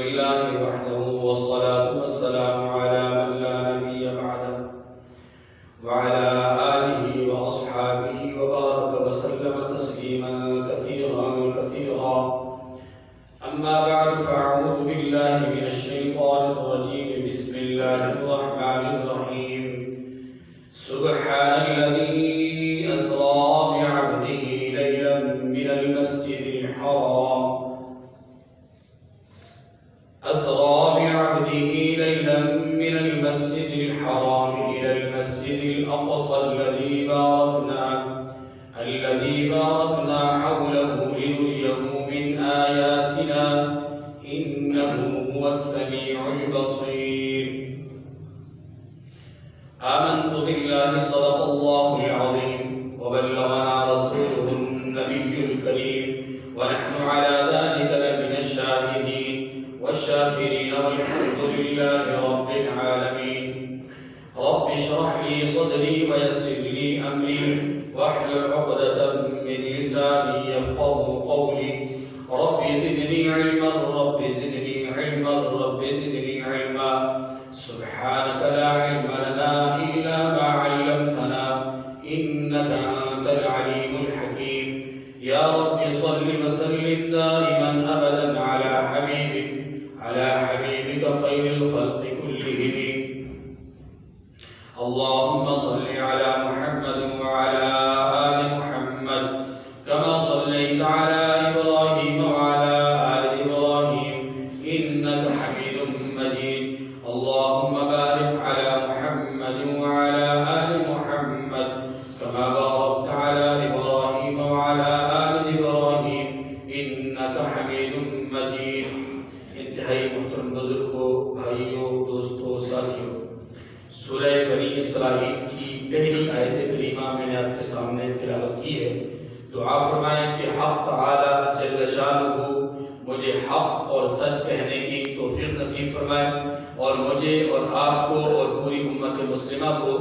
لله وحده والصلاة والسلام على من لا نبي بعده وعلى آله وأصحابه وبارك وسلم تسليما كثيرا كثيرا. أما بعد فأعوذ بالله من الشيطان الرجيم. بسم الله الرحمن الرحيم. سبحان الذي أسرى بعبده ليلا من المسجد الحرام إلى المسجد الأقصى الذي باركنا حوله لنريه من آياتنا إنه هو السميع البصير. آمنت بالله صدق الله العظيم وبلغنا رسوله النبي الكريم ونحن على ذلك لمن الشاهدين والشاكرين والحمد لله رب العالمين. رب اشرح لي صدري ويسر لي أمري واحلل عقدة من لساني يفقهوا قولي. رب زدني علما رب زدني علما رب زدني علما. سبحانك لا علم لنا إلا ما علمتنا إنك أنت العليم الحكيم. يا رب صل وسلم دائما أبدا على حبيبك خير الخلق كلهم. اللهم صل على محمد وعلى آل محمد كما صليت على إبراهيم وعلى آل إبراهيم إنك حميد مجيد. اللهم بارك على محمد وعلى آل محمد كما باركت على إبراهيم وعلى آل إبراهيم إنك حميد مجيد. انتہائی محترم بزرگوں، بھائیوں، دوستوں، ساتھیوں، سورہ بنی اسرائیل کی پہلی آیت کریمہ میں نے آپ کے سامنے تلاوت کی ہے. دعا فرمائیں کہ حق تعالی جل شانہ مجھے حق اور سچ کہنے کی توفیق نصیب فرمائے اور مجھے اور آپ کو اور پوری امت مسلمہ کو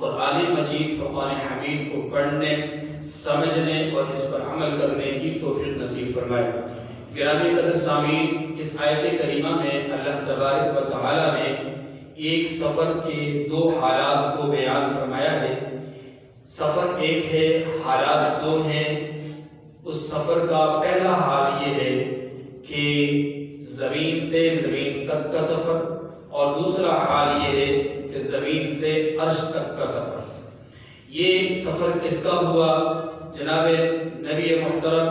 قرآن مجید فرقان حمید کو پڑھنے، سمجھنے اور اس پر عمل کرنے کی توفیق نصیب فرمائے. گرامی قدر سامعین، اس آیت کریمہ میں اللہ تبارک و تعالی نے ایک سفر کے دو حالات کو بیان فرمایا ہے. سفر ایک ہے، حالات دو ہیں. اس سفر کا پہلا حال یہ ہے کہ زمین سے زمین تک کا سفر، اور دوسرا حال یہ ہے کہ زمین سے عرش تک کا سفر. یہ سفر کس کا ہوا؟ جناب نبی محترم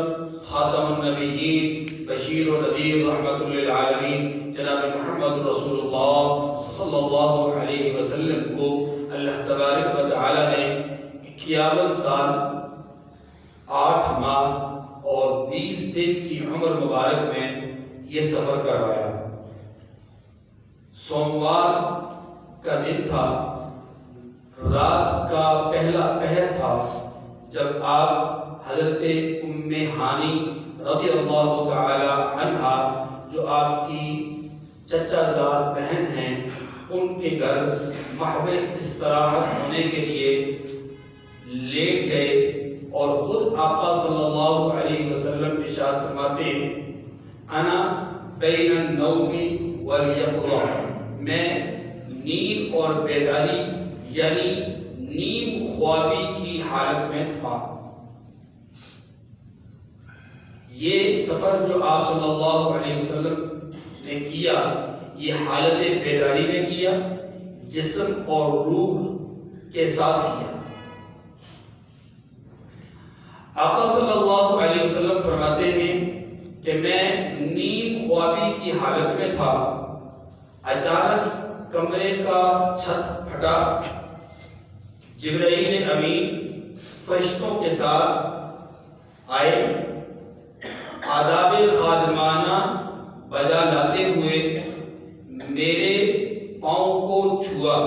خاتم النبیین بشیر و نذیر رحمت للعالمین جناب محمد رسول اللہ صلی اللہ علیہ وسلم کو اللہ تبارک و تعالی نے 51 سال 8 ماہ اور 20 دن کی عمر مبارک میں یہ سفر کروایا. سوموار کا دن تھا، رات کا پہلا پہر تھا، جب آپ حضرت ام ہانی رضی اللہ تعالی عنہا جو آپ کی چچا زاد بہن ہیں ان کے گھر محو استراحت ہونے کے لیے لیٹ گئے، اور خود آقا صلی اللہ علیہ وسلم ارشاد فرماتے ہیں انا بین النوم والیقظہ، میں نیند اور بیداری یعنی نیم خوابی کی حالت میں تھا. یہ سفر جو آپ صلی اللہ علیہ وسلم نے کیا یہ حالت بیداری میں کیا، جسم اور روح کے ساتھ کیا. آقا صلی اللہ علیہ وسلم فرماتے ہیں کہ میں نیم خوابی کی حالت میں تھا، اچانک کمرے کا چھت پھٹا، جبرائیل امین فرشتوں کے ساتھ آئے، آداب خادمانہ بجا لاتے ہوئے میرے پاؤں کو چھوا.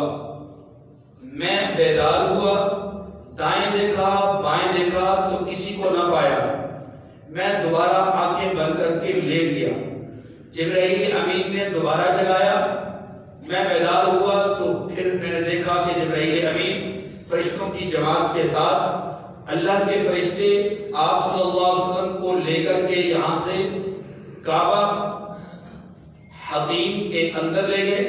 میں بیدار ہوا، دائیں دیکھا بائیں دیکھا تو کسی کو نہ پایا. میں دوبارہ آنکھیں بند کر کے لیٹ گیا. جبرائیل امین نے دوبارہ جگایا، میں بیدار ہوا تو پھر میں نے دیکھا کہ جبرائیل امین فرشتوں کی جماعت کے ساتھ اللہ کے فرشتے آپ صلی اللہ علیہ وسلم کو لے کر کے یہاں سے کعبہ حطیم کے اندر لے گئے،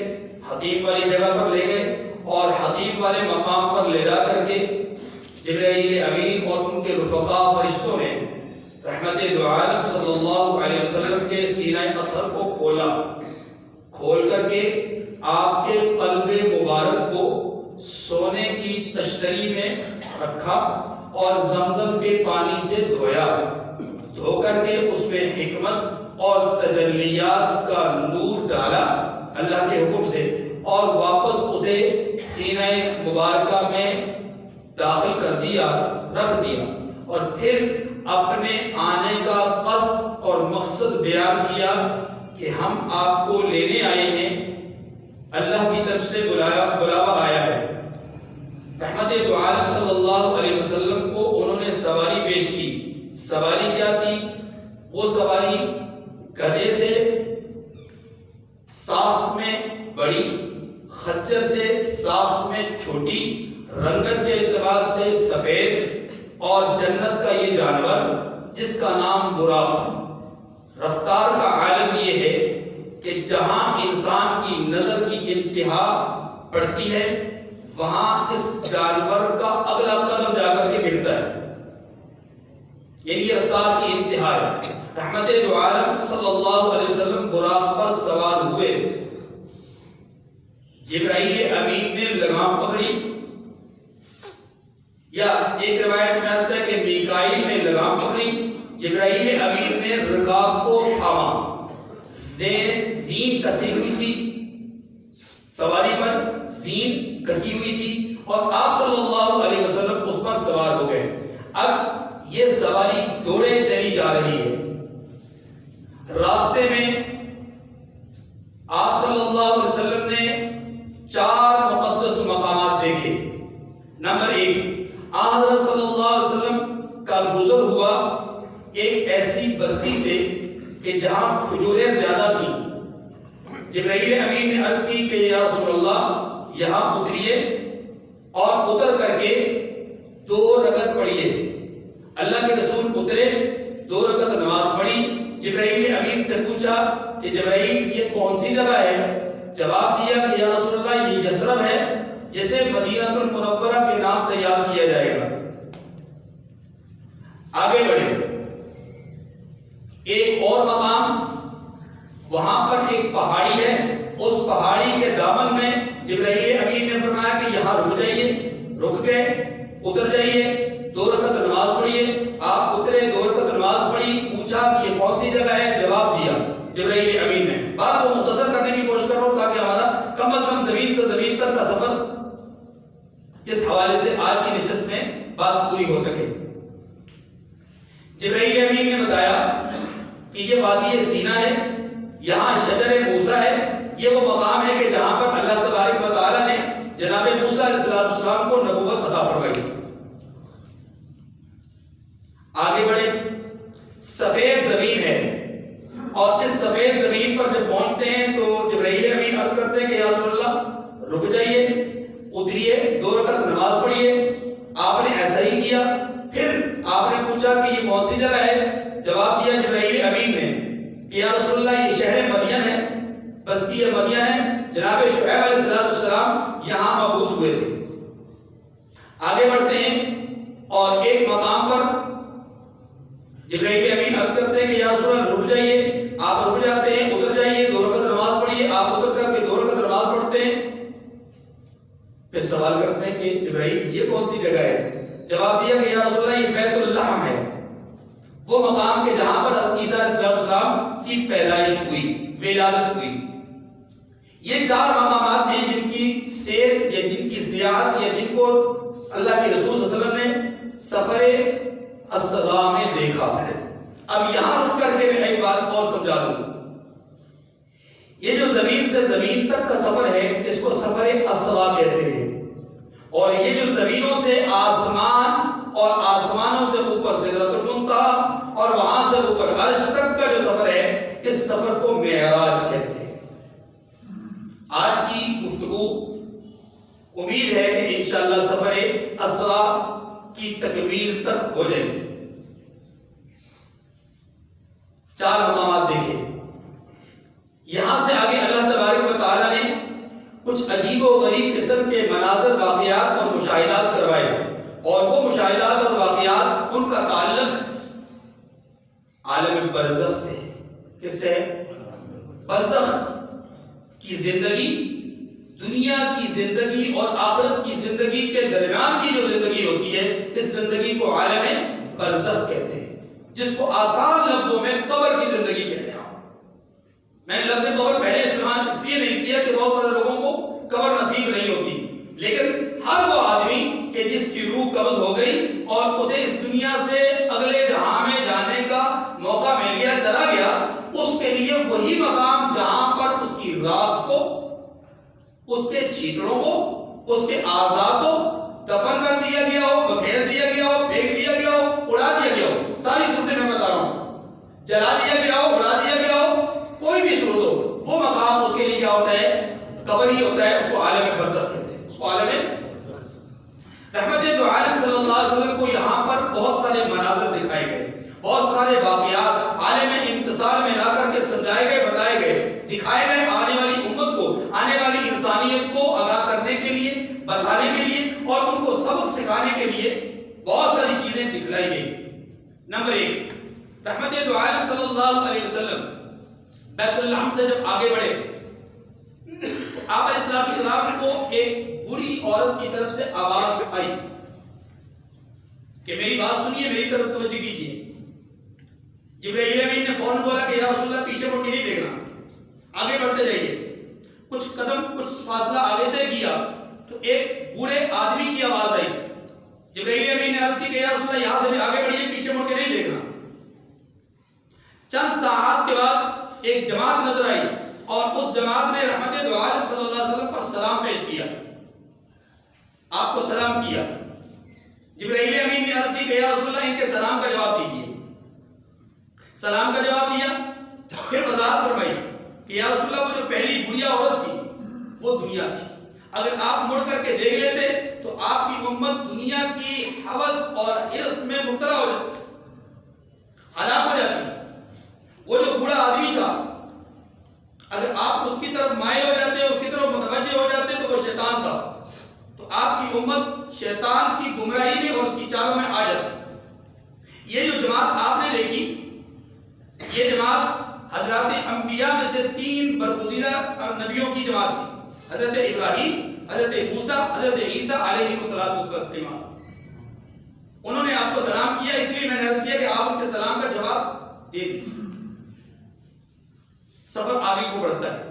حطیم والی جگہ پر لے گئے اور حطیم والے مقام پر لے جا کر کے جبرائیل امین اور ان کے رفقا فرشتوں نے رحمت دو عالم صلی اللہ علیہ وسلم کے سینہ اطہر کو کھولا، کھول کر کے آپ کے قلب مبارک کو سونے کی تشتری میں رکھا اور زمزم کے پانی سے دھویا، دھو کر کے اس میں حکمت اور تجلیات کا نور ڈالا اللہ کے حکم سے، اور واپس اسے سینہ مبارکہ میں داخل کر دیا، رکھ دیا، اور پھر اپنے آنے کا قصد اور مقصد بیان کیا کہ ہم آپ کو لینے آئے ہیں، اللہ کی طرف سے بلاوا آیا ہے۔ رحمت دو عالم صلی اللہ علیہ وسلم کو انہوں نے سواری پیش کی۔ سواری کیا تھی؟ وہ سواری گدھے سے ساخت میں بڑی، خچر سے ساخت میں چھوٹی، رنگت کے اعتبار سے سفید، اور جنت کا یہ جانور جس کا نام براق ہے۔ رفتار کا عالم یہ ہے کہ جہاں انسان کی نظر کی انتہا پڑتی ہے وہاں اس جانور کا اگلا قدم جا کر کے گرتا ہے، یعنی یہ رفتار کی انتہا ہے۔ رحمت دو عالم صلی اللہ علیہ وسلم براق پر سوار ہوئے، جبرائیل امین نے لگام پکڑی، یا ایک روایت میں آتا ہے کہ میکائیل نے لگام پکڑی، جبرائیل امین نے رکاب کو تھاما۔ زین کسی ہوئی تھی، سواری پر زین کسی ہوئی تھی، اور آپ صلی اللہ علیہ وسلم اس پر سوار ہو گئے۔ اب یہ سواری دوڑے چلی جا رہی ہے، راستے میں آپ صلی اللہ علیہ وسلم نے 4 مقدس مقامات دیکھے۔ نمبر 1، حضرت صلی اللہ علیہ وسلم کا گزر ہوا ایک ایسی بستی سے کہ جہاں کھجوریں زیادہ تھیں۔ جبرائیل امین نے عرض کی کہ یا رسول اللہ یہاں اتریے اور اتر کر کے 2 رکعت پڑھیے۔ اللہ کے رسول اترے، 2 رکعت نماز پڑھی۔ جبرائیل امین سے پوچھا کہ جبرائیل یہ کون سی جگہ ہے؟ جواب دیا کہ یا رسول اللہ یہ یثرب ہے جسے مدینہ المنورہ کے نام سے یاد کیا جائے گا۔ آگے بڑھے، ایک اور مقام، وہاں پر ایک پہاڑی ہے، اس پہاڑی کے دامن میں جبرائیل امین نے فرمایا کہ یہاں رک جائیے۔ رک گئے، اتر جائیے، 2 رکعت نماز پڑھیے۔ آپ اترے، 2 رکعت نماز پڑھی، پوچھا کہ یہ کون سی جگہ ہے؟ جواب دیا جبرائیل امین نے۔ بات کو مختصر کرنے کی کوشش کر رہا ہوں تاکہ ہمارا کم از کم زمین سے زمین تک کا سفر اس حوالے سے آج کی نشست میں بات پوری ہو سکے۔ جبرائیل امین نے بتایا کہ یہ وادی سینا ہے، یہاں شجر موسیٰ ہے، یہ وہ مقام ہے کہ جہاں پر اللہ تبارک و تعالی نے جناب موسیٰ علیہ السلام کو نبوت عطا فرمائی تھی۔ آگے بڑھے، سفید زمین ہے، اور اس سفید زمین پر جب پہنچتے ہیں تو جبرائیل امین عرض کرتے ہیں کہ یا رسول اللہ رک جائیے، اتریے، 2 رکعت نماز پڑھیے۔ آپ نے ایسا ہی کیا۔ پھر آپ نے پوچھا کہ یہ کون سی جگہ ہے؟ جواب دیا جبرائیل امین نے کہ یا رسول اللہ یہ شہر مدین ہے، بستی مدین ہے، جناب شعیب علیہ السلام یہاں مبعوث ہوئے تھے۔ آگے بڑھتے ہیں، اور ایک مقام پر جبرائیل امین عرض کرتے ہیں کہ یا رسول اللہ رک جائیے۔ آپ رک جاتے ہیں، اتر جائیے، 2 رکعت نماز پڑھیے۔ آپ اتر کر کے 2 رکعت نماز پڑھتے ہیں، پھر سوال کرتے ہیں کہ جبرائیل یہ کون سی جگہ ہے؟ جواب دیا کہ یا رسول اللہ یہ بیت اللحم ہے، وہ مقام کہ جہاں پر عیسیٰ علیہ السلام کی پیدائش ہوئی، ولادت ہوئی۔ یہ 4 مقامات ہیں جن کی سیر یا جن کی سیاحت یا جن کو اللہ کے رسول صلی اللہ علیہ وسلم نے سفر اسرا میں دیکھا ہے۔ اب یہاں رک کر کے میں ایک بات اور سمجھا دوں، یہ جو زمین سے زمین تک کا سفر ہے اس کو سفر اسرا کہتے ہیں، اور یہ جو زمینوں سے آسمان اور آسمانوں سے اوپر سدرۃ المنتہی اور وہاں سے اوپر عرش تک کا جو سفر ہے اس سفر کو معراج کہتے ہیں۔ آج کی گفتگو امید ہے کہ انشاءاللہ سفر اسرا کی تکمیل تک ہو جائے گی۔ 4 مقامات دیکھیں، یہاں سے آگے مناظر واقعات اور مشاہدات کروائے، اور وہ مشاہدات اور واقعات ان کا تعلق عالم برزخ سے۔ کس سے؟ برزخ کی زندگی، دنیا کی زندگی اور آخرت کی زندگی کے درمیان کی جو زندگی ہوتی ہے، اس زندگی کو عالم برزخ کہتے ہیں، جس کو آسان لفظوں میں قبر کی زندگی کہتے ہیں۔ میں نے لفظ قبر پہلے استعمال اس لیے نہیں کیا کہ بہت سارے لوگوں کو قبر نصیب نہیں ہوتی، لیکن ہر وہ آدمی کہ جس کی روح قبض ہو گئی اور اسے اس دنیا سے اگلے جہاں میں جانے کا موقع مل گیا، چلا گیا، اس کے لیے وہی مقام جہاں پر اس کی رات کو، اس کے چیتڑوں کو، اس کے اعضاء کو دفن کر دیا گیا ہو، بکھیر دیا گیا ہو، پھینک دیا گیا ہو، اڑا دیا گیا ہو، ساری صورتیں میں بتا رہا ہوں، جلا دیا گیا ہو، اڑا دیا گیا ہو، کوئی بھی صورت ہو، وہ مقام اس کے لیے کیا ہوتا ہے؟ قبر ہی ہوتا ہے۔ اس کو عالم برزخ کہتے ہیں، اس کو عالم رحمت دو عالم صلی اللہ علیہ وسلم کو یہاں پر بہت سارے مناظر دکھائے گئے، بہت سارے واقعات عالم انتصال میں لا کر کے سمجھائے گئے، بتائے گئے، دکھائے گئے، آنے والی امت کو، آنے والی انسانیت کو آگاہ کرنے کے لیے، بتانے کے لیے اور ان کو سبق سکھانے کے لیے بہت ساری چیزیں دکھلائی گئی۔ نمبر 1، رحمت دو عالم صلی اللہ علیہ وسلم بیت الحم سے جب آگے بڑھے تو آپ علیہ السلام کو ایک بوڑھی عورت کی طرف سے آواز آئی کہ میری بات سنیے، میری طرف توجہ کیجیے۔ جبرائیل امین نے فوراً بولا کہ یا رسول اللہ پیچھے مڑ کے نہیں دیکھنا، آگے بڑھتے جائیے۔ کچھ قدم، کچھ فاصلہ آگے طے کیا تو ایک بوڑھے آدمی کی آواز آئی۔ جبرائیل امین نے عرض کی کہ یا رسول اللہ یہاں سے بھی آگے بڑھیے، پیچھے مڑ کے نہیں دیکھنا۔ چند ساعات کے بعد ایک جماعت نظر آئی اور اس جماعت نے رحمت دو عالم صلی اللہ علیہ وسلم پر سلام پیش کیا، آپ کو سلام کیا۔ جبرائیل امین نے عرض کی کہ یا رسول اللہ ان کے سلام کا جواب دیجیے۔ سلام کا جواب دیا، پھر وضاحت فرمائی کہ یا رسول اللہ وہ جو پہلی بڑھیا عورت تھی وہ دنیا تھی، اگر آپ مڑ کر کے دیکھ لیتے تو آپ کی امت دنیا کی ہوس اور حرص میں مبتلا ہو جاتی، ہلاک ہو جاتی۔ وہ جو بوڑھا آدمی تھا، اگر آپ اس کی طرف مائل ہو جاتے، اس کی طرف متوجہ ہو جاتے تو وہ شیطان تھا، تو آپ کی امت شیطان کی گمراہی میں اور اس کی چالوں میں آ جاتی۔ یہ جو جماعت آپ نے دیکھی، یہ جماعت حضرات انبیاء میں سے 3 برگزیدہ نبیوں کی جماعت تھی، حضرت ابراہیم، حضرت موسیٰ، حضرت عیسیٰ علیہ السلام۔ انہوں نے آپ کو سلام کیا، اس لیے میں نے عرض کیا کہ آپ ان کے سلام کا جواب دے دیجیے۔ سفر آگے کو بڑھتا ہے۔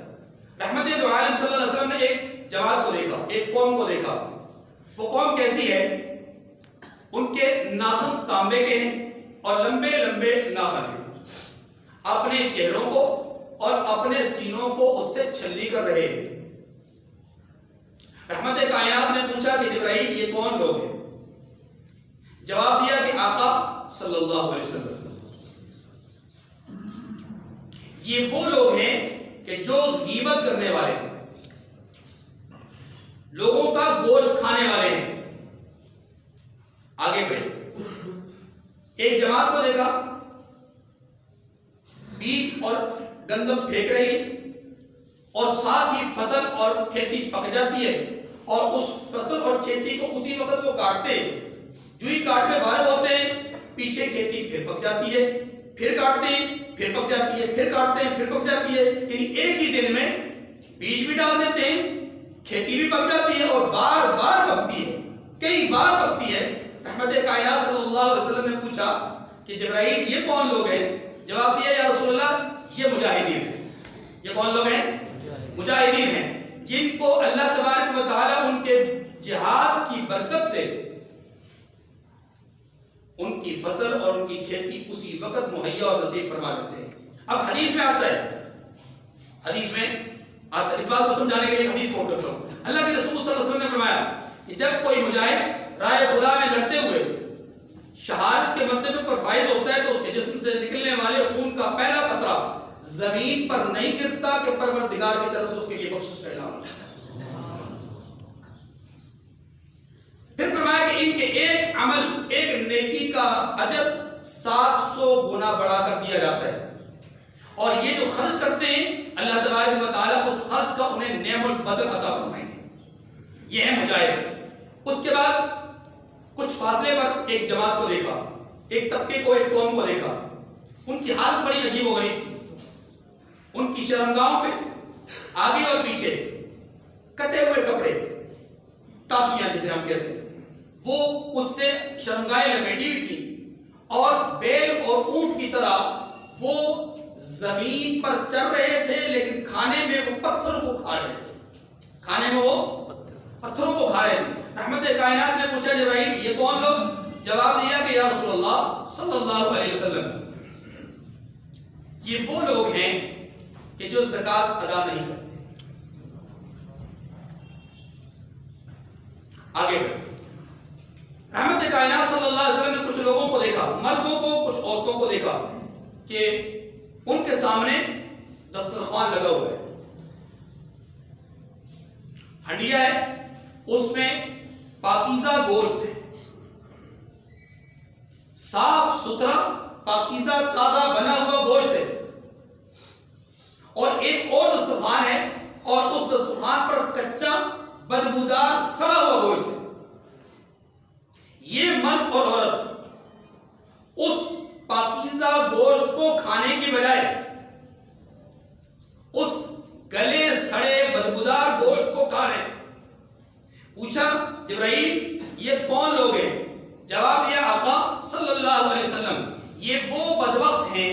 رحمت دو عالم صلی اللہ علیہ وسلم نے ایک جماعت کو دیکھا، ایک قوم کو دیکھا۔ وہ قوم کیسی ہے؟ ان کے ناخن تانبے کے ہیں اور لمبے لمبے ناخن ہیں، اپنے چہروں کو اور اپنے سینوں کو اس سے چھلی کر رہے ہیں۔ رحمت کائنات نے پوچھا کہ جبرائیل یہ کون لوگ ہیں؟ جواب دیا کہ آقا صلی اللہ علیہ وسلم یہ وہ لوگ ہیں کہ جو غیبت کرنے والے ہیں، لوگوں کا گوشت کھانے والے ہیں۔ آگے بڑھے، ایک جماعت کو دیکھا، بیج اور گندم پھینک رہی ہے اور ساتھ ہی فصل اور کھیتی پک جاتی ہے، اور اس فصل اور کھیتی کو اسی وقت وہ کاٹتے، جو ہی کاٹتے فارغ ہوتے ہیں، پیچھے کھیتی پھر پک جاتی ہے، پھر کاٹتے ہیں، پھر پک جاتی ہے، پھر کاٹتے ہیں، پھر پک جاتی ہے۔ یعنی ایک ہی دن میں بیج بھی ڈال دیتے ہیں، کھیتی بھی پک جاتی ہے اور بار بار پکتی ہے، کئی بار پکتی ہے۔ رحمت کائنات صلی اللہ علیہ وسلم نے پوچھا کہ جبرائیل یہ کون لوگ ہیں؟ جواب دیا یا رسول اللہ یہ مجاہدین ہیں۔ یہ کون لوگ ہیں؟ مجاہدین ہیں، جن کو اللہ تبارک و تعالی ان کے جہاد کی برکت سے ان کی فصل اور ان کی کھیتی اسی وقت مہیا اور نصیب فرما دیتے ہیں۔ اب حدیث میں آتا ہے، حدیث میں آتا ہے، اس بات کو سمجھانے کے لیے حدیث کو کرتا ہوں۔ اللہ کے رسول صلی اللہ علیہ وسلم نے فرمایا کہ جب کوئی مجاہد رائے خدا میں لڑتے ہوئے شہادت کے مرتبے پر فائز ہوتا ہے تو اس کے جسم سے نکلنے والے خون کا پہلا قطرہ زمین پر نہیں گرتا کہ پروردگار کی طرف سے اس کے لیے بخشش کا اعلان ہوتا ہے۔ پھر فرمایا کہ ان کے ایک عمل، ایک نیکی کا اجر 700 گنا بڑھا کر دیا جاتا ہے، اور یہ جو خرچ کرتے ہیں اللہ تبارک و تعالیٰ اس خرچ کا انہیں نعم البدل عطا فرمائیں گے۔ یہ ہے مجاہد۔ اس کے بعد کچھ فاصلے پر ایک جماعت کو دیکھا، ایک طبقے کو، ایک قوم کو دیکھا۔ ان کی حالت بڑی عجیب و غریب تھی۔ ان کی شرمگاہوں پہ آگے اور پیچھے کٹے ہوئے کپڑے، ٹاکیاں جسے ہم کہتے ہیں، وہ اس سے شرمگاہیں لپیٹی ہوئی تھی، اور بیل اور اونٹ کی طرح وہ زمین پر چل رہے تھے، لیکن کھانے میں وہ پتھروں کو کھا رہے تھے، کھانے میں وہ پتھروں کو کھا رہے تھے۔ رحمت کائنات نے پوچھا جبرائیل یہ کون لوگ؟ جواب دیا کہ یا رسول اللہ صلی اللہ علیہ وسلم یہ وہ لوگ ہیں کہ جو زکوٰۃ ادا نہیں کرتے۔ آگے بڑھے، رحمت کائنات صلی اللہ علیہ وسلم نے کچھ لوگوں کو دیکھا، مردوں کو، کچھ عورتوں کو دیکھا کہ ان کے سامنے دسترخوان لگا ہوا ہے، ہنڈیا ہے، اس میں پاکیزہ گوشت ہے، صاف ستھرا پاکیزہ تازہ بنا ہوا گوشت ہے، اور ایک اور دسترخوان ہے، اور اس دسترخوان پر کچا بدبودار سڑا ہوا گوشت ہے۔ یہ مرد اور عورت اس پاکیزہ گوشت کو کھانے کی بجائے اس گلے سڑے بدبودار گوشت کو کھا رہے ہیں۔ پوچھا جبرائیل یہ کون لوگ ہیں؟ جواب دیا آقا صلی اللہ علیہ وسلم یہ وہ بدبخت ہیں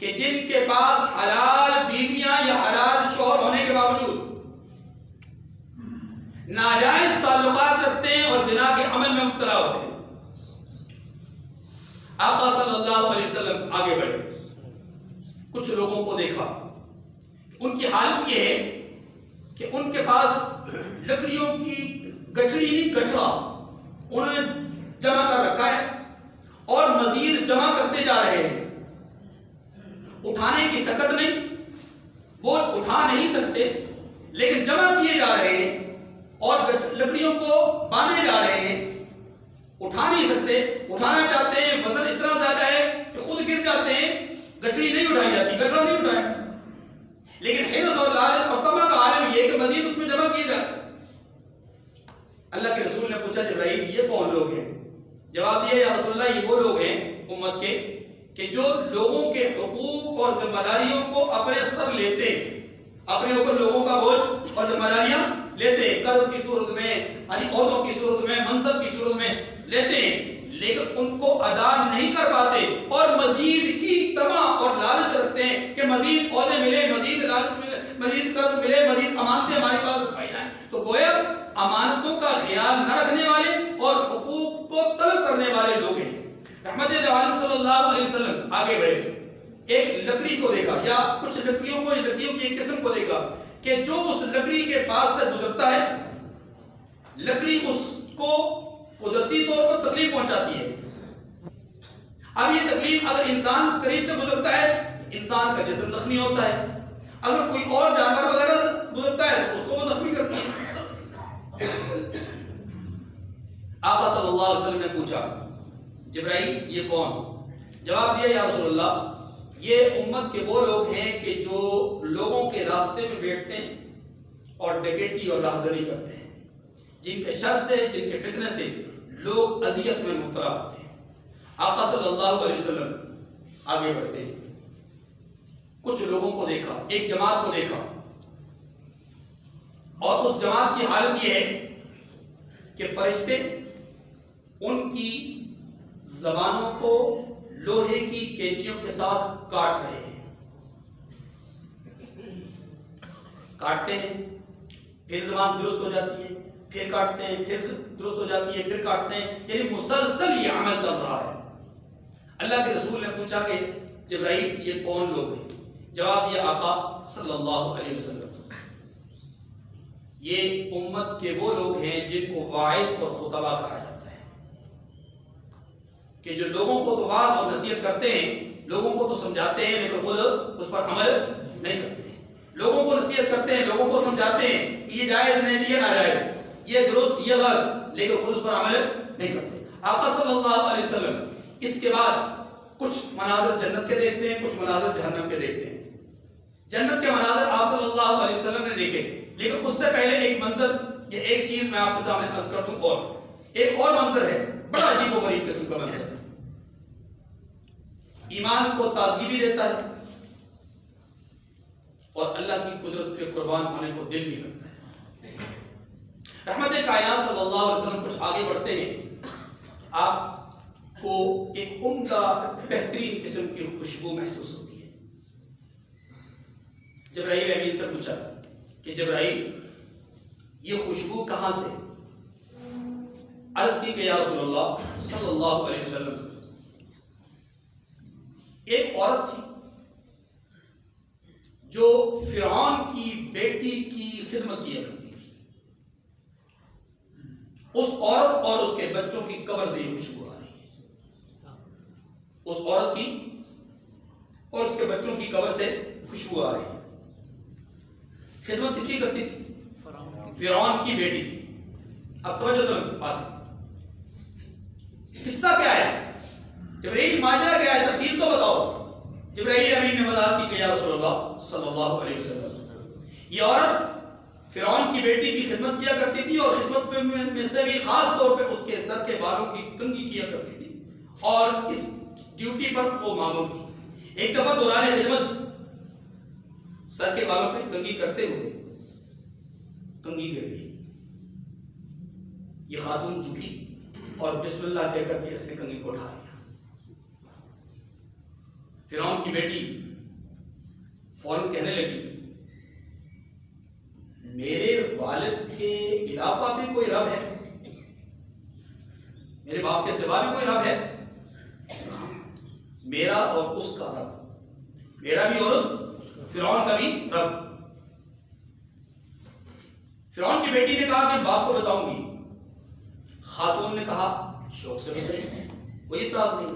کہ جن کے پاس حلال بیویاں یا حلال شوہر ہونے کے باوجود ناجائز تعلقات رکھتے ہیں اور زنا کے عمل میں مبتلا ہوتے ہیں۔ آقا صلی اللہ علیہ وسلم آگے بڑھے، کچھ لوگوں کو دیکھا، ان کی حالت یہ ہے کہ ان کے پاس لکڑیوں کی گٹھڑی نہیں گٹھڑا انہوں نے جمع کر رکھا ہے، اور مزید جمع کرتے جا رہے ہیں۔ اٹھانے کی سکت نہیں، وہ اٹھا نہیں سکتے، لیکن جمع کیے جا رہے ہیں اور لکڑیوں کو باندھے جا رہے ہیں۔ اٹھا نہیں سکتے، اٹھانا چاہتے ہیں، وزن اتنا زیادہ ہے کہ خود گر جاتے ہیں، گٹھڑی نہیں اٹھائی جاتی، گٹھڑا نہیں اٹھایا، لیکن حرص اور لالچ اور طمع کا عالم یہ کہ مزید اس میں جمع کیے جاتے ہیں۔ اللہ کے رسول نے پوچھا جبرائیل یہ کون لوگ ہیں؟ جواب دیا یا رسول اللہ یہ وہ لوگ ہیں امت کے کہ جو لوگوں کے حقوق اور ذمہ داریوں کو اپنے سر لیتے ہیں، اپنے اوپر لوگوں کا بوجھ اور ذمہ داریاں لیتے ہیں، قرض کی صورت میں، یعنی عہدوں کی صورت میں، منصب کی صورت میں لیتے ہیں، لیکن ان کو ادا نہیں کر پاتے اور مزید کی طمع اور لالچ رکھتے ہیں کہ مزید عہدے ملے، مزید لالچ ملے، مزید قرض ملے، مزید امانتیں ہمارے پاس رکھائی جائیں۔ تو گویا امانتوں کا خیال نہ رکھنے والے اور حقوق کو طلب کرنے والے لوگ ہیں۔ رحمت عالم صلی اللہ علیہ وسلم آگے بڑھے، ایک لکڑی کو دیکھا یا کچھ لکڑیوں کی ایک قسم کو دیکھا کہ جو اس لکڑی کے پاس سے گزرتا ہے، لکڑی اس کو قدرتی طور پر تکلیف پہنچاتی ہے۔ اب یہ تکلیف اگر انسان قریب سے گزرتا ہے، انسان کا جسم زخمی ہوتا ہے، اگر کوئی اور جانور وغیرہ گزرتا ہے تو اس کو وہ زخمی کرتی ہے۔ آقا صلی اللہ علیہ وسلم نے پوچھا جبرائیل یہ کون؟ جواب دیا یا رسول اللہ یہ امت کے وہ لوگ ہیں کہ جو لوگوں کے راستے میں بیٹھتے ہیں اور ڈکیٹی اور راہزنی کرتے ہیں، جن کے شر سے، جن کے فتنے سے لوگ اذیت میں مبتلا ہوتے ہیں۔ آقا صلی اللہ علیہ وسلم آگے بڑھتے ہیں، کچھ لوگوں کو دیکھا، ایک جماعت کو دیکھا، اور اس جماعت کی حالت یہ ہے کہ فرشتے ان کی زبانوں کو لوہے کی کینچیوں کے ساتھ کاٹ رہے ہیں، کاٹتے ہیں، پھر زبان درست ہو جاتی ہے، پھر کاٹتے ہیں، پھر درست ہو جاتی ہے، پھر کاٹتے ہیں، یعنی مسلسل یہ عمل چل رہا ہے۔ اللہ کے رسول نے پوچھا کہ جبرائیل یہ کون لوگ ہیں؟ جواب دیا آقا صلی اللہ علیہ وسلم یہ امت کے وہ لوگ ہیں جن کو واعظ اور خطبہ کہا جاتا ہے، کہ جو لوگوں کو تو واعظ اور نصیحت کرتے ہیں، لوگوں کو تو سمجھاتے ہیں لیکن خود اس پر عمل نہیں کرتے ہیں، لوگوں کو نصیحت کرتے ہیں، لوگوں کو سمجھاتے ہیں کہ یہ جائز نہیں، یہ ناجائز، یہ درست، یہ غلط، لیکن خود اس پر عمل نہیں کرتے۔ آقا صلی اللہ علیہ وسلم اس کے بعد کچھ مناظر جنت کے دیکھتے ہیں، کچھ مناظر جہنم کے دیکھتے ہیں۔ جنت کے مناظر آپ صلی اللہ علیہ وسلم نے دیکھے، لیکن اس سے پہلے ایک منظر یہ ایک چیز میں آپ کے سامنے عرض کر دوں، اور ایک اور منظر ہے بڑا عجیب و غریب قسم کا منظر ہے، ایمان کو تازگی بھی دیتا ہے اور اللہ کی قدرت پہ قربان ہونے کو دل بھی کرتا ہے۔ رحمت کائنات صلی اللہ علیہ وسلم کچھ آگے بڑھتے ہیں، آپ کو ایک عمدہ بہترین قسم کی خوشبو محسوس ہوتی ہے۔ جبرائیل امین سے پوچھا کہ جبرائیل یہ خوشبو کہاں سے؟ عرض کی کہ یا رسول اللہ صلی اللہ علیہ وسلم ایک عورت تھی جو فرعون کی بیٹی کی خدمت کیا کرتی تھی، اس عورت اور اس کے بچوں کی قبر سے یہ خوشبو آ رہی ہے، اس عورت کی اور اس کے بچوں کی قبر سے خوشبو آ رہی ہے۔ خدمت کس کی کرتی تھی؟ فرعون کی بیٹی کی۔ اب توجہ تو بات ہے، قصہ کیا ہے؟ جبرائیل ماجرا کیا ہے؟ تفصیل تو بتاؤ۔ جبرائیل امین نے وضاحت کی کہ یا رسول اللہ صلی اللہ علیہ وسلم یہ عورت فرعون کی بیٹی کی خدمت کیا کرتی تھی، اور خدمت میں سے بھی خاص طور پہ اس کے سر کے بالوں کی کنگھی کیا کرتی تھی، اور اس ڈیوٹی پر وہ مامور تھی۔ ایک دفعہ دوران خدمت سر کے بالوں پہ کنگھی کرتے ہوئے کنگھی گر گئی، یہ خاتون جھکی اور بسم اللہ کہہ کر کے اس نے کنگھی کو اٹھا لیا۔ فرعون کی بیٹی فوراً کہنے لگی میرے والد کے علاوہ بھی کوئی رب ہے؟ میرے باپ کے سوا بھی کوئی رب ہے؟ میرا اور اس کا رب، میرا بھی اور فرعون کا بھی رب۔ فرعون کی بیٹی نے کہا کہ باپ کو بتاؤں گی۔ خاتون نے کہا شوق سے بتائیے، کوئی اعتراض نہیں۔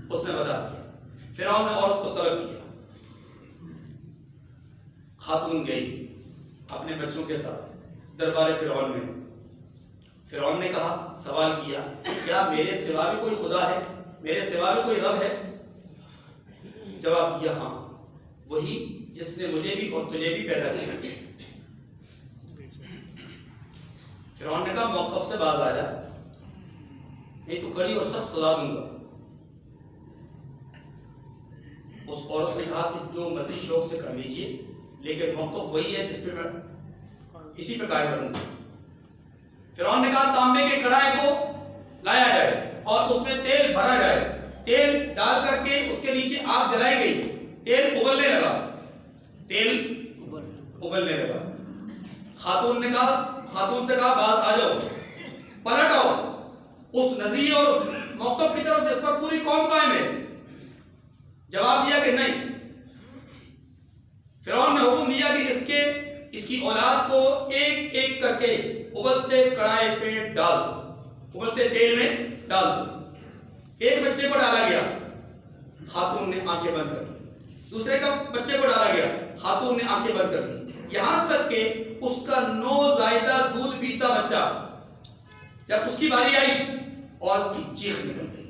اس نے بتا دیا۔ فرعون نے عورت کو طلب کیا، خاتون گئی اپنے بچوں کے ساتھ دربار فرعون میں۔ فرعون نے کہا، سوال کیا کیا میرے سوا بھی کوئی خدا ہے، میرے سوا بھی کوئی رب ہے؟ جواب دیا ہاں، وہی جس نے مجھے بھی اور تجھے بھی پیدا کیا۔ فرعون نے کہا موقف سے باز آ جا، نہیں تو کڑی اور سخت سزا دوں گا۔ اس عورت نے کہا کہ جو مرضی شوق سے کر لیجئے، لیکن موقف وہی ہے جس پہ میں اسی پہ قائم رہوں گا۔ فرعون نے کہا تانبے کے کڑائے کو لایا جائے اور اس میں تیل بھرا جائے، تیل ڈال کر کے اس کے نیچے آگ جلائی گئی، تیل ابلنے لگا، تیل ابلنے لگا۔ خاتون سے کہا باز آ جاؤ، پلٹ آؤ اس نظریے اور اس موقف کی طرف جس پر پوری قوم قائم ہے۔ جواب دیا کہ نہیں۔ فرعون نے حکم دیا کہ اس کی اولاد کو ایک ایک کر کے ابلتے کڑائے پہ ڈال دو، ابلتے تیل میں ڈال دو۔ ایک بچے کو ڈالا گیا، خاتون نے آنکھیں بند کر لی۔ دوسرے کا بچے کو ڈالا گیا، خاتون نے آنکھیں بند کر لی، یہاں تک کہ اس کا نوزائیدہ دودھ پیتا بچہ جب اس کی باری آئی، عورت کی چیخ نکل گئی،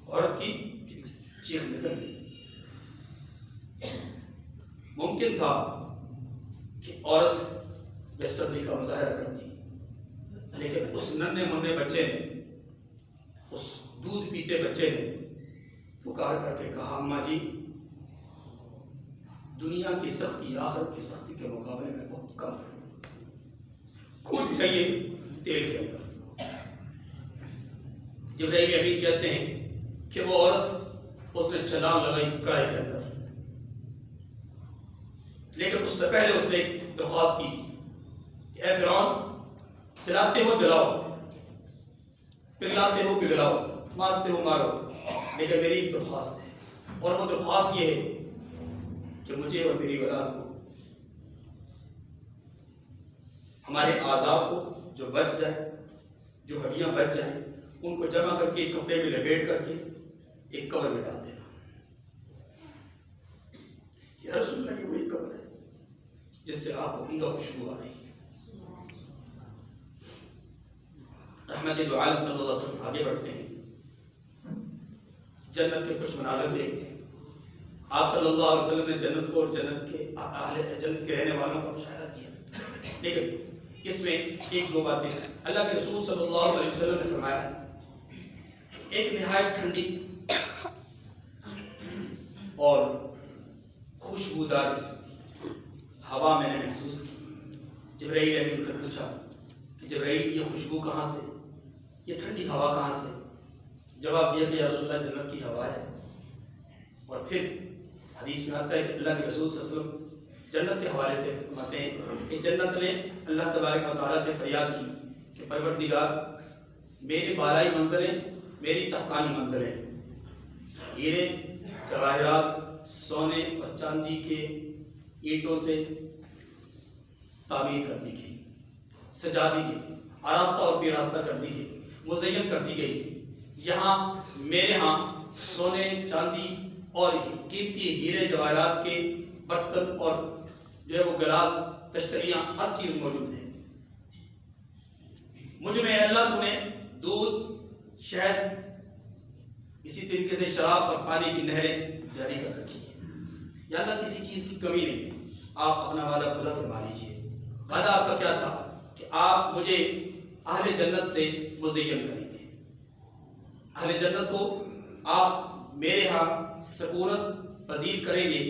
عورت کی چیخ نکل گئی۔ ممکن تھا کہ عورت بے صبری کا مظاہرہ کرتی، لیکن اس ننھے منھے بچے نے، اس دودھ پیتے بچے نے پکار کر کے کہا اماں جی دنیا کی سختی آخرت کی سختی کے مقابلے میں بہت کم ہے، کھود چاہیے تیل کے اندر۔ جبرائیل امین کہتے ہیں کہ وہ عورت اس نے چھلانگ لگائی کڑائی کے اندر، لیکن اس سے پہلے اس نے ایک درخواست کی تھی کہ اے فرعون چلاتے ہو جلاؤ، پگھلاتے ہو پگھلاؤ، مارتے ہو مارو، لیکن میری ایک درخواست ہے، اور وہ درخواست یہ ہے کہ مجھے اور میری اولاد کو، ہمارے اعضاء کو جو بچ جائے، جو ہڈیاں بچ جائیں، ان کو جمع کر کے ایک کپڑے میں لپیٹ کر کے ایک قبر میں ڈال دینا۔ یا رسول اللہ کی وہی قبر ہے جس سے آپ کو عمدہ خوشبو آ رہی ہے۔ رحمت دو عالم صلی اللہ علیہ وسلم آگے بڑھتے ہیں، جنت کے کچھ مناظر دیکھتے ہیں۔ آپ صلی اللہ علیہ وسلم نے جنت کو اور جنت کے رہنے والوں کا مشاہدہ کیا۔ لیکن اس میں ایک دو باتیں اللہ کے رسول صلی اللہ علیہ وسلم نے فرمایا، ایک نہایت ٹھنڈی اور خوشبودار قسم کی ہوا میں نے محسوس کی۔ جبرائیل امین سے پوچھا کہ جبرائیل یہ خوشبو کہاں سے، یہ ٹھنڈی ہوا کہاں سے؟ جواب دیا کہ یا رسول اللہ جنت کی ہوا ہے۔ اور پھر حدیث میں آتا ہے کہ اللہ کے رسول صلی اللہ علیہ وسلم جنت کے حوالے سے فرماتے ہیں کہ جنت نے اللہ تبارک و تعالیٰ سے فریاد کی کہ پروردگار میری بالائی منزلیں، میری تحتانی منزلیں ہیرے جواہرات، سونے اور چاندی کے اینٹوں سے تعمیر کر دی گئی، سجا دی گئی، آراستہ اور پیراستہ کر دی گئی، مزین کر دی گئی ہے۔ یہاں میرے ہاں سونے، چاندی اور قیمتی ہیرے جواہرات کے برتن اور جو ہے وہ گلاس، تشتریاں، ہر چیز موجود ہے۔ مجھ میں اللہ تو نے دودھ، شہد، اسی طریقے سے شراب اور پانی کی نہریں جاری کر رکھی ہیں۔ یا اللہ کسی چیز کی کمی نہیں ہے، آپ اپنا وعدہ پورا فرما لیجیے۔ وعدہ آپ کا کیا تھا کہ آپ مجھے اہل جنت سے مزین کریں گے، اہل جنت کو آپ میرے ہاں سکونت پذیر کریں گے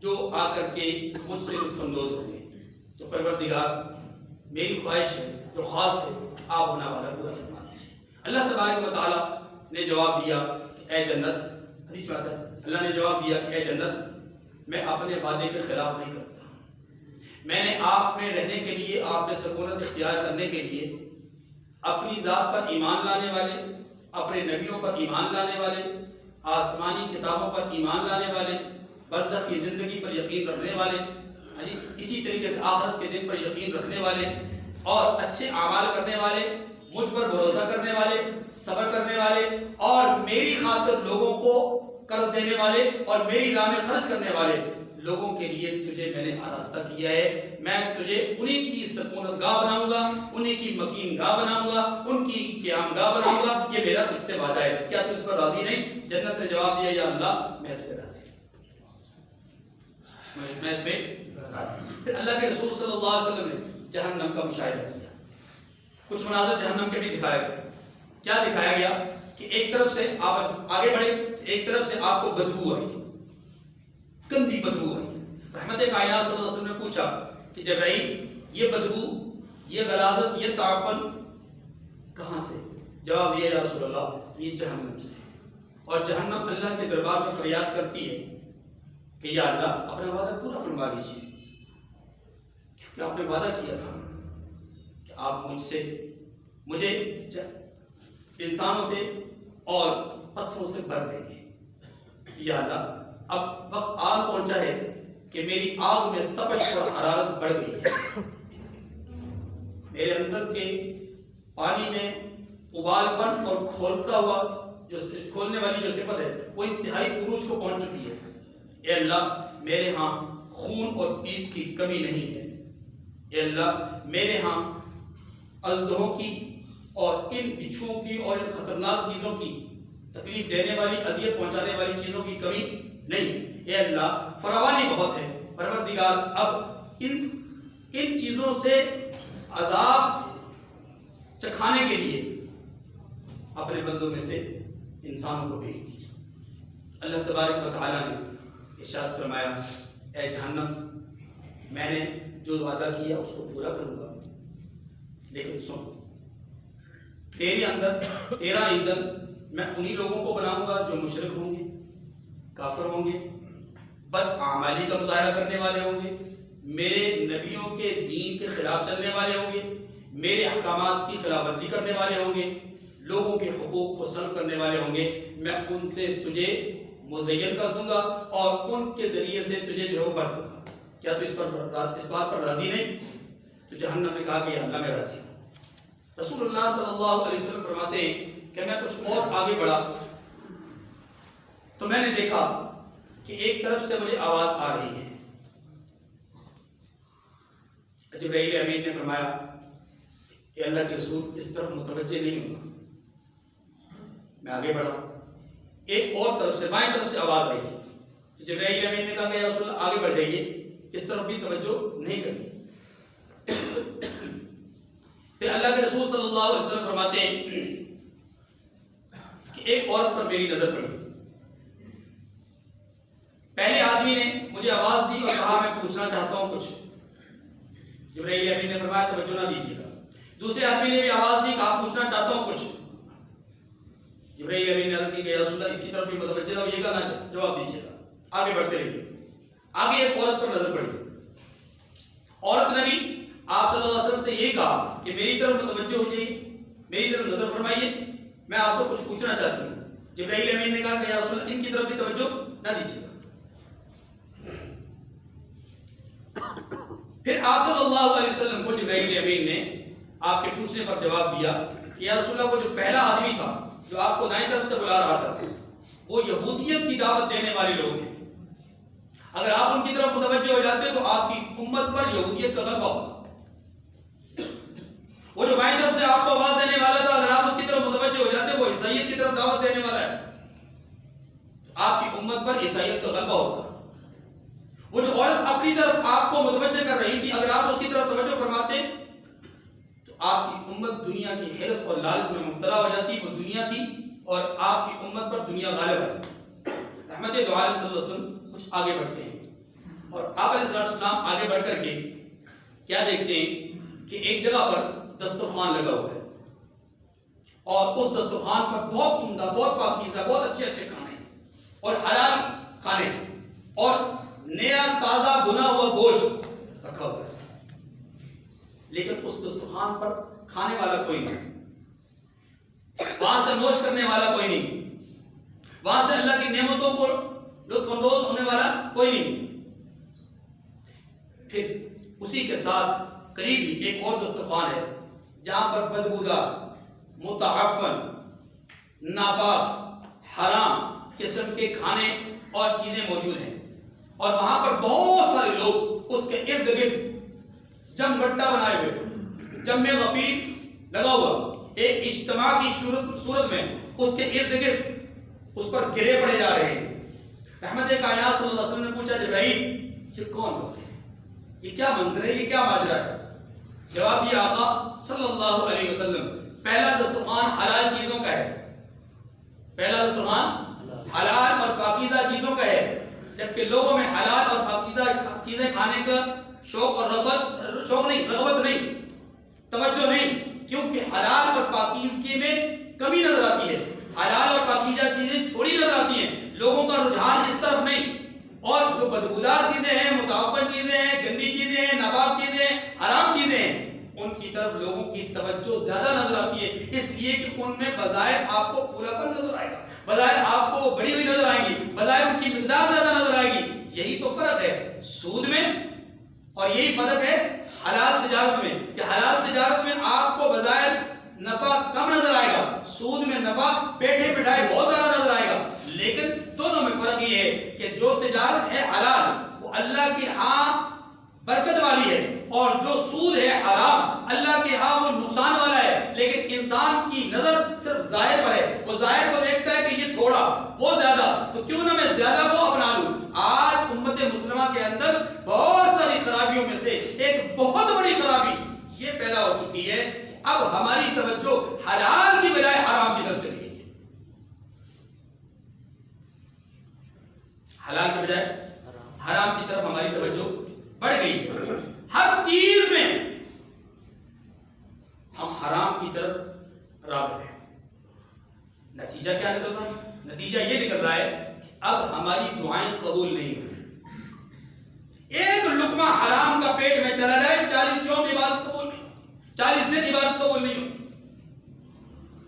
جو آ کر کے مجھ سے لطف اندوز ہوں گے۔ تو پروردگار میری خواہش ہے، درخواست ہے کہ آپ اپنا وعدہ پورا فرما دیجیے۔ اللہ تبارک و تعالیٰ نے جواب دیا کہ اے جنت، حدیث میں آتا ہے اللہ نے جواب دیا کہ اے جنت میں اپنے وعدے کے خلاف نہیں کرتا، میں نے آپ میں رہنے کے لیے، آپ میں سکونت اختیار کرنے کے لیے اپنی ذات پر ایمان لانے والے، اپنے نبیوں پر ایمان لانے والے، آسمانی کتابوں پر ایمان لانے والے، برزخ کی زندگی پر یقین رکھنے والے، اسی طریقے سے آخرت کے دن پر یقین رکھنے والے اور اچھے اعمال کرنے والے، مجھ پر بھروسہ کرنے والے، صبر کرنے والے اور میری خاطر لوگوں کو قرض دینے والے اور میری راہ میں خرچ کرنے والے لوگوں کے لیے تجھے میں نے آراستہ کیا ہے۔ میں تجھے انہیں کی سکونت گاہ بناؤں گا، انہیں کی مکین گاہ بناؤں گا، ان کی قیام گاہ بناؤں گا، یہ میرا تجھ سے وعدہ ہے، کیا تو اس پر راضی نہیں؟ جنت نے جواب دیا یا اللہ میں اس پہ راضی ہوں، میں اس پہ راضی ہوں۔ پھر اللہ کے رسول صلی اللہ علیہ وسلم نے جہنم کا مشاہدہ کیا، کچھ مناظر جہنم کے بھی دکھایا گیا۔ کیا دکھایا گیا کہ ایک طرف سے آپ آگے بڑھے، ایک طرف سے آپ کو بدبو آئی، گندی بدبو آئی۔ رحمت کائنات صلی اللہ علیہ وسلم نے پوچھا کہ جبرائیل یہ بدبو، یہ غلاظت، یہ تعفن کہاں سے؟ جواب دیا یا رسول اللہ یہ جہنم سے۔ اور جہنم اللہ کے دربار میں فریاد کرتی ہے کہ یا اللہ اپنا وعدہ پورا فرما لیجیے، کیونکہ آپ نے وعدہ کیا تھا کہ آپ مجھے انسانوں سے اور پتھروں سے بھر دیں گے۔ یا اللہ اب وقت آن پہنچا ہے کہ میری آگ میں تپش اور حرارت بڑھ گئی ہے، میرے اندر کے پانی میں ابال پن اور کھولتا ہوا جو کھولنے والی جو صفت ہے وہ انتہائی عروج کو پہنچ چکی ہے۔ اے اللہ میرے ہاں خون اور پیپ کی کمی نہیں ہے، اے اللہ میرے ہاں اژدہوں کی اور ان بچھوؤں کی اور ان خطرناک چیزوں کی تکلیف دینے والی، اذیت پہنچانے والی چیزوں کی کمی نہیں ہے۔ اے اللہ فراوانی بہت ہے، پروردگار اب ان چیزوں سے عذاب چکھانے کے لیے اپنے بندوں میں سے انسانوں کو بھیج دیجیے۔ اللہ تبارک و تعالیٰ نے ارشاد فرمایا اے جہنم میں نے جو وعدہ کیا اس کو پورا کروں گا، لیکن سن تیرا ایندھن میں انہی لوگوں کو بناؤں گا جو مشرک ہوں گے، کافر ہوں گے، بدعمالی کا مظاہرہ کرنے والے ہوں گے، میرے نبیوں کے دین کے خلاف چلنے والے ہوں گے، میرے احکامات کی خلاف ورزی کرنے والے ہوں گے، لوگوں کے حقوق کو سلب کرنے والے ہوں گے۔ میں ان سے تجھے مزین کر دوں گا اور ان کے ذریعے سے تجھے جو ہے بڑھ دوں گا۔ کیا تو اس بات پر راضی نہیں؟ تو جہنم نے کہا کہ اللہ میں راضی ہوں۔ رسول اللہ صلی اللہ علیہ وسلم فرماتے ہیں کہ میں کچھ اور آگے بڑھا تو میں نے دیکھا کہ ایک طرف سے مجھے آواز آ رہی ہے۔ جبرائیل امین نے فرمایا کہ اللہ کے رسول اس طرف متوجہ نہیں ہوں گا۔ میں آگے بڑھا، ایک اور طرف سے بائیں طرف سے آواز آئی، تو جبرائیل امین نے کہا کہ یا رسول اللہ آگے بڑھ جائیے، اس طرف بھی توجہ نہیں کرنی۔ رسول صلی اللہ علیہ وسلم فرماتے ہیں کہ ایک عورت پر میری نظر پڑی. پہلے آدمی نے مجھے آواز دی اور کہا میں پوچھنا چاہتا ہوں کچھ. جبرائیل امین نے فرمایا توجہ نہ دیجیے گا. دوسرے آدمی نے بھی آواز دی کہا پوچھنا چاہتا ہوں کچھ. جبرائیل امین نے عرض کی کہ یا رسول اللہ اس کی طرف بھی متوجہ نہ ہوئیے گا نہ جواب دیجیے گا, آگے بڑھتے رہیے. آگے ایک عورت پر نظر پڑی. عورت نے بھی آپ صلی اللہ علیہ وسلم سے یہ کہا کہ میری طرف متوجہ ہو جائیے, میری طرف نظر فرمائیے, میں آپ سے کچھ پوچھنا چاہتی ہوں. جبرائیل امین نے کہا کہ یا رسول اللہ ان کی طرف بھی توجہ نہ دیجیے گا. پھر آپ صلی اللہ علیہ وسلم کو جبرائیل امین نے آپ کے پوچھنے پر جواب دیا کہ یا رسول اللہ وہ جو پہلا آدمی تھا جو آپ کو دائیں طرف سے بلا رہا تھا وہ یہودیت کی دعوت دینے والے لوگ ہیں. اگر آپ ان کی طرف متوجہ ہو جاتے تو آپ کی امت پر یہودیت کا غلبہ ہوتا. وہ جو بائیں طرف سے آپ کو آواز دینے والا تھا اگر آپ اس کی طرف متوجہ ہو جاتے وہ عیسائیت کی طرف دعوت دینے والا ہے, آپ کی امت پر عیسائیت کا غلبہ ہوتا. وہ جو عورت اپنی طرف آپ کو متوجہ کر رہی تھی اگر آپ اس کی طرف توجہ فرماتے تو آپ کی امت دنیا کی حرص اور لالچ میں مبتلا ہو جاتی. وہ دنیا تھی اور آپ کی امت پر دنیا غالب ہے. رحمت دو عالم صلی اللہ علیہ وسلم کچھ آگے بڑھتے ہیں اور آپ علیہ السلام آگے بڑھ کر کے کیا دیکھتے ہیں کہ ایک جگہ پر دسترخوان لگا ہوا ہے اور اس دسترخوان پر بہت عمدہ, بہت پاکیزہ, بہت اچھے اچھے کھانے اور حلال کھانے اور نیا تازہ بنا ہوا گوشت رکھا ہوا ہے. لیکن اس دسترخوان پر کھانے والا کوئی نہیں, وہاں سے نوش کرنے والا کوئی نہیں, وہاں سے اللہ کی نعمتوں کو لطف اندوز ہونے والا کوئی نہیں. پھر اسی کے ساتھ قریب ہی ایک اور دسترخوان ہے جہاں پر بدبودار, متعفن, ناپاک, حرام قسم کے کھانے اور چیزیں موجود ہیں اور وہاں پر بہت سارے لوگ اس کے ارد گرد جم بٹا بنائے ہوئے, جم میں غفیر لگا ہوا, ایک اجتماع کی صورت میں اس کے ارد گرد اس پر گرے پڑے جا رہے ہیں. رحمت کائنات صلی اللہ علیہ وسلم نے پوچھا جبرائیل یہ کون لوگ ہیں, یہ کیا منظر ہے, یہ کیا ماجرا ہے؟ جواب دیا آقا صلی اللہ علیہ وسلم پہلا دسترخوان حلال چیزوں کا ہے, پہلا دسترخوان حلال اور پاکیزہ چیزوں کا ہے, جبکہ لوگوں میں حلال اور پاکیزہ چیزیں کھانے کا شوق اور رغبت نہیں, توجہ نہیں, کیونکہ حلال اور پاکیزگی میں کمی نظر آتی ہے. حلال اور پاکیزہ چیزیں تھوڑی نظر آتی ہیں, لوگوں کا رجحان اس طرف نہیں. اور جو بدبودار چیزیں ہیں, متعفن چیزیں ہیں, گندی چیزیں ہیں, ناپاک چیزیں ہیں, حرام چیزیں ہیں, ان کی طرف لوگوں کی توجہ زیادہ نظر آتی ہے, اس لیے کہ ان میں بظاہر آپ کو پورا پن نظر آئے گا, بظاہر آپ کو بڑی ہوئی نظر آئیں گی, بظاہر ان کی مقدار زیادہ نظر آئے گی. یہی تو فرق ہے سود میں اور یہی فرق ہے حلال تجارت میں کہ حلال تجارت میں آپ کو بظاہر نفع کم نظر آئے گا, سود میں نفع بیٹھے بٹھائے بہت زیادہ نظر آئے گا. لیکن دونوں میں فرق یہ ہے کہ جو تجارت ہے حلال وہ اللہ کے ہاں برکت والی ہے اور جو سود ہے حرام اللہ کے ہاں وہ نقصان والا ہے. لیکن انسان کی نظر صرف ظاہر پر ہے, وہ ظاہر کو دیکھتا ہے کہ یہ تھوڑا وہ زیادہ, تو کیوں نہ میں زیادہ کو اپنا لوں. آج امت مسلمہ کے اندر بہت ساری خرابیوں میں سے ایک بہت بڑی خرابی یہ پیدا ہو چکی ہے کہ اب ہماری توجہ حلال کی بجائے حرام کی طرف چلی گئی ہے, حلال کی بجائے حرام کی طرف ہماری توجہ بڑھ گئی ہے. ہر چیز میں ہم حرام کی طرف راغب ہیں. نتیجہ کیا نکل رہا ہے؟ نتیجہ یہ نکل رہا ہے کہ اب ہماری دعائیں قبول نہیں ہو رہی. ایک لقمہ حرام کا پیٹ میں چلا جائے 40 یوم عبادت قبول نہیں, 40 دن عبادت قبول نہیں ہوتی.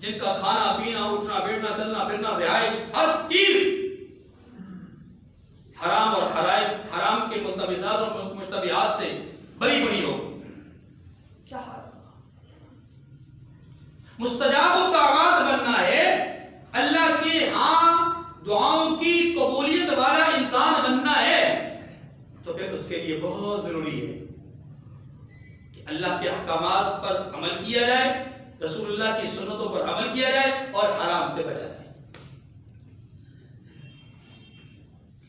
جن کا کھانا پینا اٹھنا بیٹھنا چلنا پھرنا رہائش ہر چیز حرام اور حرام کے ملتبسات اور مشتبہات سے بری بری ہو, کیا حال ہوگا؟ مستجاب الدعوات بننا ہے, اللہ کے ہاں دعاؤں کی قبولیت والا انسان بننا ہے, تو پھر اس کے لیے بہت ضروری ہے کہ اللہ کے احکامات پر عمل کیا جائے, رسول اللہ کی سنتوں پر عمل کیا جائے اور حرام سے بچا جائے.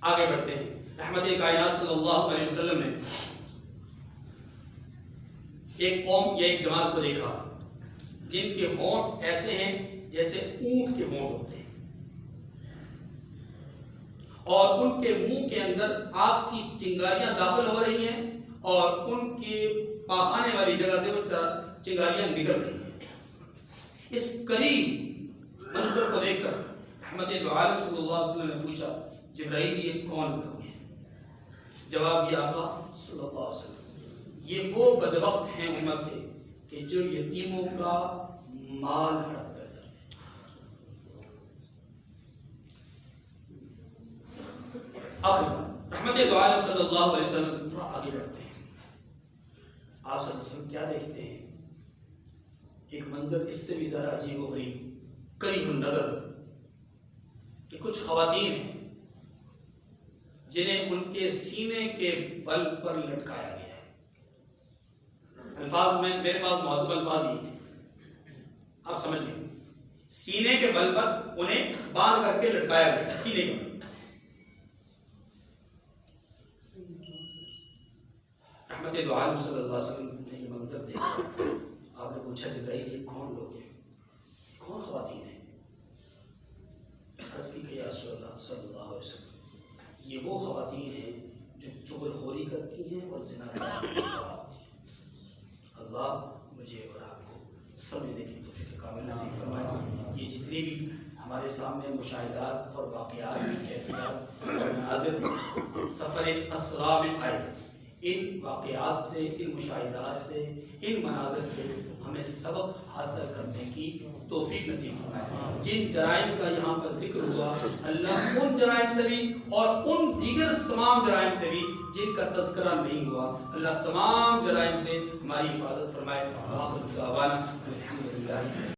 آگے بڑھتے ہیں. رحمت کائنات صلی اللہ علیہ وسلم نے ایک قوم یا ایک جماعت کو دیکھا جن کے ہونٹ ایسے ہیں جیسے اونٹ کے ہونٹ ہوتے ہیں، اور ان کے منہ کے اندر آگ کی چنگاریاں داخل ہو رہی ہیں اور ان کے پاخانے والی جگہ سے وہ چنگاریاں نکل رہی ہیں۔ اس قریب منظر کو دیکھ کر رحمت دو عالم صلی اللہ علیہ وسلم نے پوچھا جبرائیل یہ کون لوگ ہیں؟ جواب دیا آقا صلی اللہ علیہ وسلم یہ وہ بدبخت ہیں امت کے کہ جو یتیموں کا مال ہڑپ کر جائے۔ آخر بات رحمت دو عالم صلی اللہ علیہ وسلم تھوڑا آگے بڑھتے ہیں۔ آپ صلی اللہ علیہ وسلم کیا دیکھتے ہیں؟ ایک منظر اس سے بھی زیادہ عجیب و غریب قریب النظر کہ کچھ خواتین ہیں جنہیں ان کے سینے کے بل پر لٹکایا گیا ہے۔ الفاظ میں میرے پاس مہذب الفاظ یہ تھے، آپ سمجھ لیں، سینے کے بل پر انہیں باندھ کر کے لٹکایا گیا، سینے کے بل۔ رحمت دو عالم صلی اللہ علیہ وسلم نے یہ منظر دیکھا، آپ نے پوچھا جبرائیل یہ کون لوگ ہیں، کون خواتین ہیں؟ عرض کی کہ یا رسول اللہ صلی اللہ علیہ وسلم یہ وہ خواتین ہیں جو چغل خوری کرتی ہیں اور زنا کرتی ہیں۔ اللہ مجھے اور آپ کو سمجھنے کی توفیق کامل نصیب فرمائے۔ یہ جتنی بھی ہمارے سامنے مشاہدات اور واقعات کی کیفیات اور مناظر سفر اسرا میں آئے، ان واقعات سے، ان مشاہدات سے، ان مناظر سے ہمیں سبق حاصل کرنے کی توفیق نصیب فرمائے۔ جن جرائم کا یہاں پر ذکر ہوا اللہ ان جرائم سے بھی اور ان دیگر تمام جرائم سے بھی جن کا تذکرہ نہیں ہوا، اللہ تمام جرائم سے ہماری حفاظت فرمائے۔ آخر دعوانا الحمدللہ۔